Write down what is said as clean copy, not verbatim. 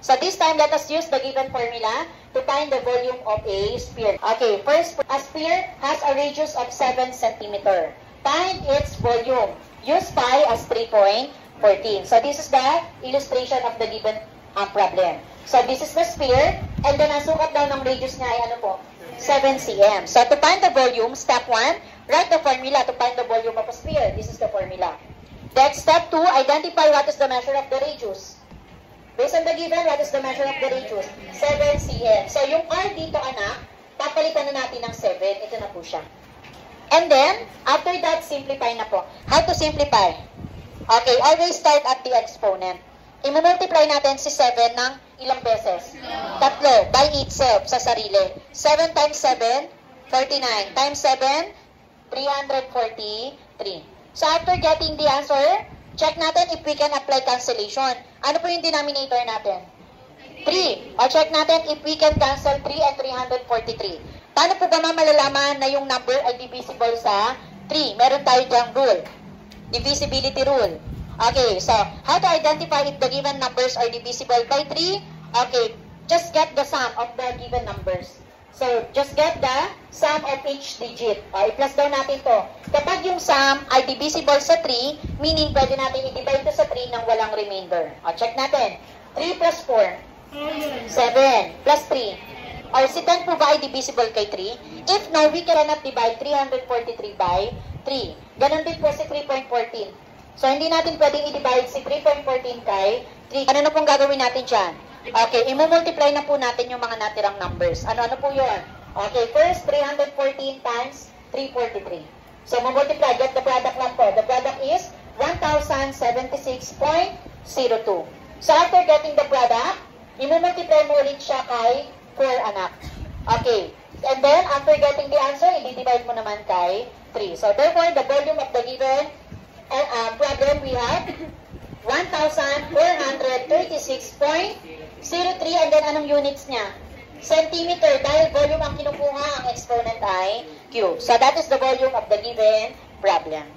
So this time, let us use the given formula to find the volume of a sphere. Okay, first, a sphere has a radius of 7 cm. Find its volume. Use pi as 3.14. So this is the illustration of the given problem. So this is the sphere, and then ang sukat daw ng radius niya ay ano po? 7 cm. So to find the volume, step 1, write the formula to find the volume of a sphere. This is the formula. Then step 2, identify what is the measure of the radius. Based on the given, what is the measure of the radius? 7 cm. So yung R dito, anak, papalitan na natin ng 7. Ito na po siya. And then, after that, simplify na po. How to simplify? Okay, always start at the exponent. I-multiply natin si 7 ng ilang beses? Tatlo, by itself, sa sarili. 7 times 7, 49. Times 7, 343. So after getting the answer, check natin if we can apply cancellation. Ano po yung denominator natin? 3. O check natin if we can cancel 3 and 343. Paano po ba malalaman na yung number ay divisible sa 3? Meron tayo dyang rule. Divisibility rule. Okay, so how to identify if the given numbers are divisible by 3? Okay, just get the sum of the given numbers. So, just get the sum of each digit. I-plus daw natin to. Kapag yung sum ay divisible sa 3, meaning pwede natin i-divide to sa 3 nang walang remainder. O, check natin. 3 plus 4. 7 plus 3. Or si 10 po ba ay divisible kay 3? If no, we cannot divide 343 by 3. Ganon din po si 3.14. So, hindi natin pwedeng i-divide si 3.14 kay 3. Ano na pong gagawin natin dyan? Okay, i-multiply na po natin yung mga natirang numbers. Ano po yun? Okay, first, 314 times 343. So, multiply, get the product lang po. The product is 1,076.02. So, after getting the product, i-multiply mo ulit siya kay 4, anak. Okay, and then, after getting the answer, i-divide mo naman kay 3. So, therefore, the volume of the given problem we have 1,436.03, and then anong units niya? Centimeter, dahil volume ang kinukuha, ang exponent ay cube. So that is the volume of the given problem.